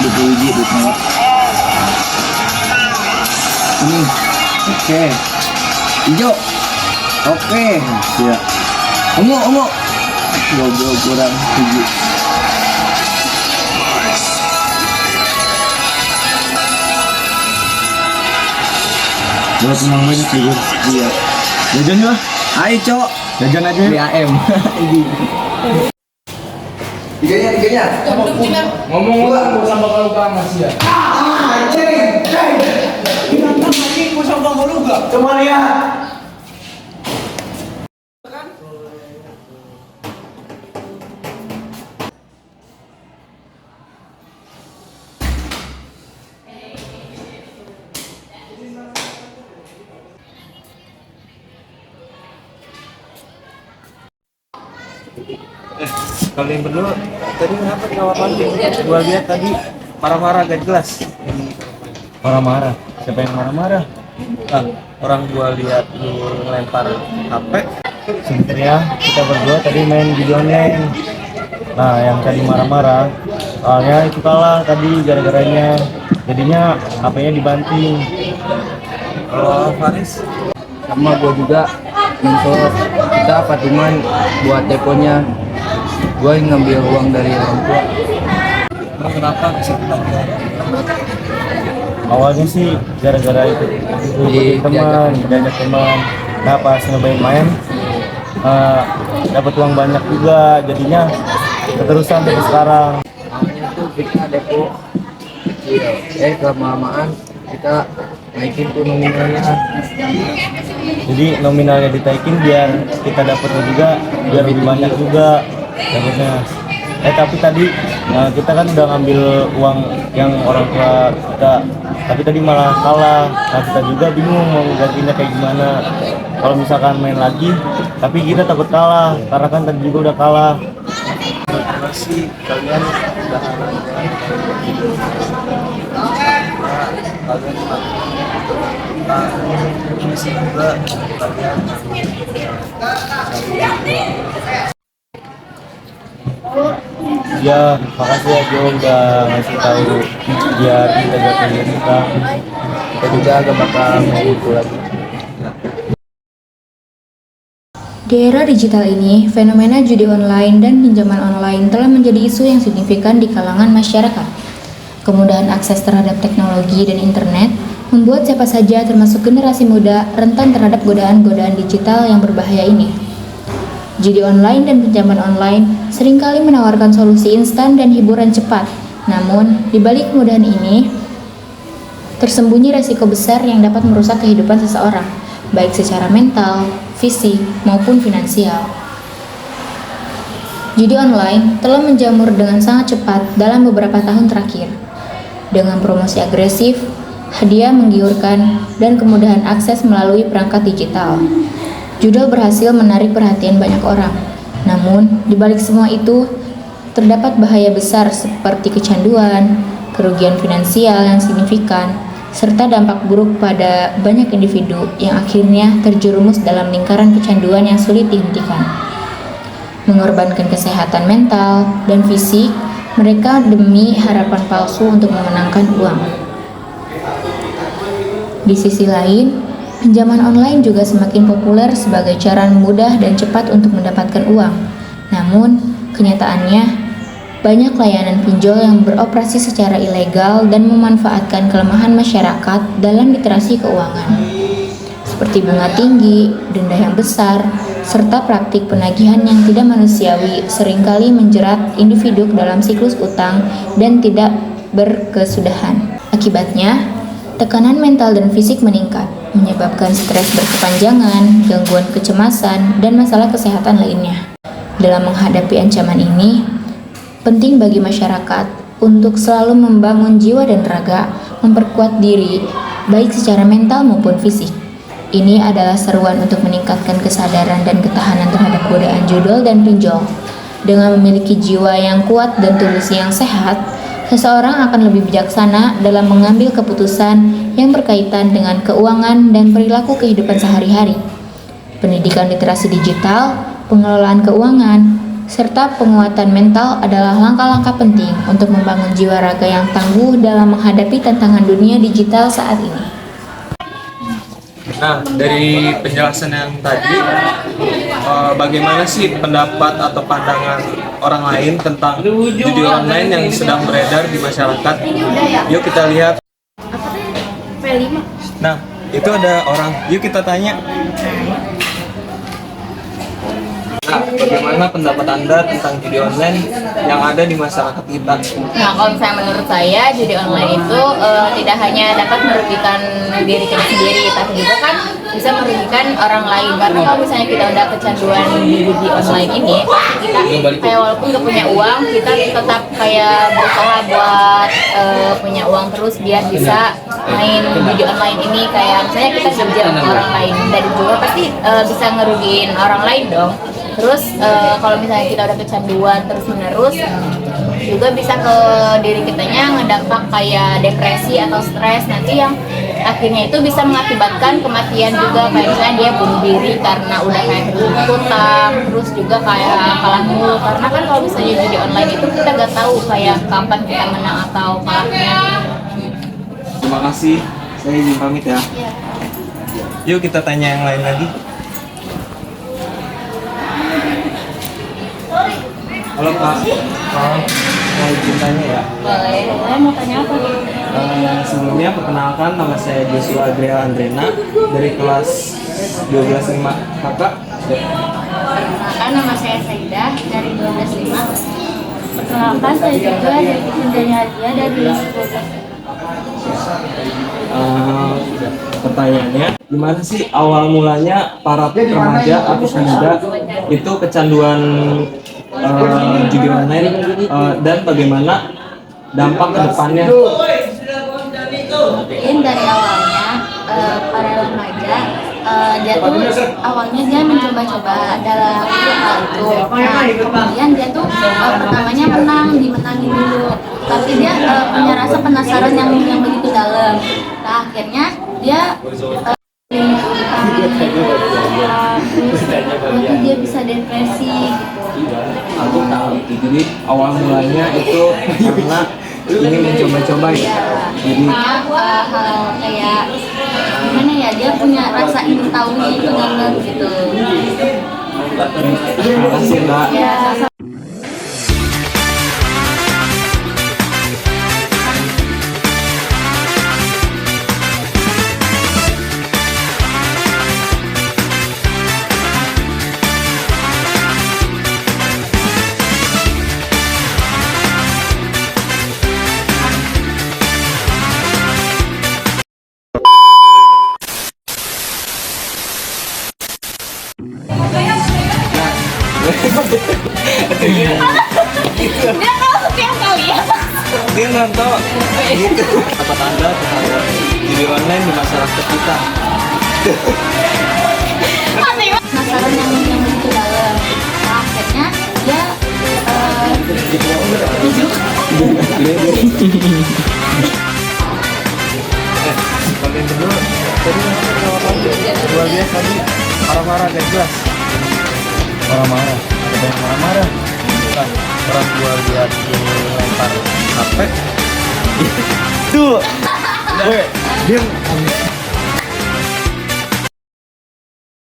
Dipuji duitnya. Ini oke. Hijau. Oke, siap. Ungu. Goblok kurang 7. Buat senang banyak tidur. Iya. Jajan lah. Ayo, Cok. Jajan aja. Beli AM. Tiganya. Ngomong sama kalau kamu sih ya. Anjing. Kenapa anjing mau sama lu enggak? Coba lihat. Kalian berdua tadi kenapa ketawa pancing? Gua lihat tadi marah-marah gak jelas. Marah-marah. Siapa yang marah-marah? Ah, orang gua lihat lu lempar HP. Sebentar ya, kita berdua tadi main video online. Nah, yang tadi marah-marah, soalnya itu kalah tadi gara-garanya. Jadinya HP-nya dibanting. Kalau Faris Sama gua juga mensos kita patungan buat deponya. Gua ngambil uang dari orang tua. emang kenapa bisa ketahuan? Awalnya sih gara-gara itu diajak teman. Nah, pas nyobain main, dapat uang banyak juga. Jadinya keterusan sampai sekarang. Awalnya tuh kita depo kecil. Kelamaan kita naikin tuh nominalnya. Jadi nominalnya ditaikin biar kita dapatnya juga, biar lebih banyak juga dapatnya. Tapi tadi kita kan udah ngambil uang yang orang tua kita, tapi tadi malah kalah. Nah, kita juga bingung mau gantinya kayak gimana. Kalau misalkan main lagi, tapi kita takut kalah karena kan tadi juga udah kalah. Masih kalian udah kalian masih juga kalian Ya, makasih ya Jo udah ngasih tahu biar kita jatuhin kita. Kita juga gak bakal main itu lagi. Di era digital ini, fenomena judi online dan pinjaman online telah menjadi isu yang signifikan di kalangan masyarakat. Kemudahan akses terhadap teknologi dan internet membuat siapa saja termasuk generasi muda rentan terhadap godaan-godaan digital yang berbahaya ini. Judi online dan pinjaman online seringkali menawarkan solusi instan dan hiburan cepat. Namun, di balik kemudahan ini, tersembunyi resiko besar yang dapat merusak kehidupan seseorang, baik secara mental, fisik, maupun finansial. Judi online telah menjamur dengan sangat cepat dalam beberapa tahun terakhir. Dengan promosi agresif, hadiah menggiurkan, dan kemudahan akses melalui perangkat digital, judul berhasil menarik perhatian banyak orang. Namun, di balik semua itu, terdapat bahaya besar seperti kecanduan, kerugian finansial yang signifikan, serta dampak buruk pada banyak individu yang akhirnya terjerumus dalam lingkaran kecanduan yang sulit dihentikan. Mengorbankan kesehatan mental dan fisik mereka demi harapan palsu untuk memenangkan uang. Di sisi lain, pinjaman online juga semakin populer sebagai cara mudah dan cepat untuk mendapatkan uang. Namun, kenyataannya, banyak layanan pinjol yang beroperasi secara ilegal dan memanfaatkan kelemahan masyarakat dalam literasi keuangan, seperti bunga tinggi, denda yang besar, serta praktik penagihan yang tidak manusiawi seringkali menjerat individu dalam siklus utang dan tidak berkesudahan. Akibatnya, tekanan mental dan fisik meningkat, menyebabkan stres berkepanjangan, gangguan kecemasan, dan masalah kesehatan lainnya. Dalam menghadapi ancaman ini, penting bagi masyarakat untuk selalu membangun jiwa dan raga memperkuat diri, baik secara mental maupun fisik. Ini adalah seruan untuk meningkatkan kesadaran dan ketahanan terhadap godaan judol dan pinjol. Dengan memiliki jiwa yang kuat dan tubuh yang sehat, seseorang akan lebih bijaksana dalam mengambil keputusan yang berkaitan dengan keuangan dan perilaku kehidupan sehari-hari. Pendidikan literasi digital, pengelolaan keuangan, serta penguatan mental adalah langkah-langkah penting untuk membangun jiwa raga yang tangguh dalam menghadapi tantangan dunia digital saat ini. Nah, dari penjelasan yang tadi, bagaimana sih pendapat atau pandangan orang lain tentang judi online yang sedang beredar di masyarakat? Yuk kita lihat. Nah, itu ada orang. Yuk kita tanya. Nah, bagaimana pendapat Anda tentang judi online yang ada di masyarakat kita? Nah, kalau misalnya menurut saya judi online itu tidak hanya dapat merugikan diri kita sendiri, tapi juga kan bisa merugikan orang lain. Karena kalau misalnya kita udah kecanduan di judi online ini, kita kayak walaupun nggak punya uang, kita tetap kayak berusaha buat punya uang terus biar bisa main judi online ini. Kayak misalnya kita kerja sama orang lain, dan juga pasti bisa ngerugiin orang lain dong. Terus kalau misalnya kita udah kecanduan terus menerus, juga bisa ke diri kitanya ngedampak kayak depresi atau stres nanti yang akhirnya itu bisa mengakibatkan kematian juga. Kayak misalnya dia bunuh diri karena udah kayak hutang, terus juga kayak kalah mulu. Karena kan kalau misalnya judi online itu kita gak tahu kayak kapan kita menang atau kalahnya. Terima kasih. Saya izin pamit ya. Yuk kita tanya yang lain lagi. Halo Pak, mau izin tanya ya? Boleh, mau tanya apa? Sebelumnya perkenalkan, nama saya Joshua Adriel Andrena dari kelas 12.5 Kakak. Perkenalkan, nama saya Saidah dari 12.5. Perkenalkan, saya juga dari Indriani Adia dari 12. Pertanyaannya, gimana sih awal mulanya para remaja atau pemuda itu kecanduan judi online dan bagaimana dampak ke depannya? Mungkin dari awalnya para remaja dia tuh awalnya dia mencoba-coba dalam hal itu. Nah, kemudian dia tuh pertamanya dimenangin dulu, tapi dia punya rasa penasaran yang begitu dalam. Nah, akhirnya dia terus nanti dia bisa depresi gitu. Jadi awal mulanya itu karena ingin mencoba-coba ya. Jadi hal kayak gimana ya, dia punya rasa ingin tahunya itu dalam gitu. terima kasih Mbak. Ya, dia tahu setiap kali ya. Dia nonton gitu. Apa tanda terhadap judi online di masyarakat kita? Penasaran yang begitu dalam. Nah, akhirnya dia Kalian berdua tadi luar biasa tadi marah-marah gak jelas. Marah-marah, ada yang marah-marah. Bukan, orang gua lihat dia lempar HP. Tuh, gue diam.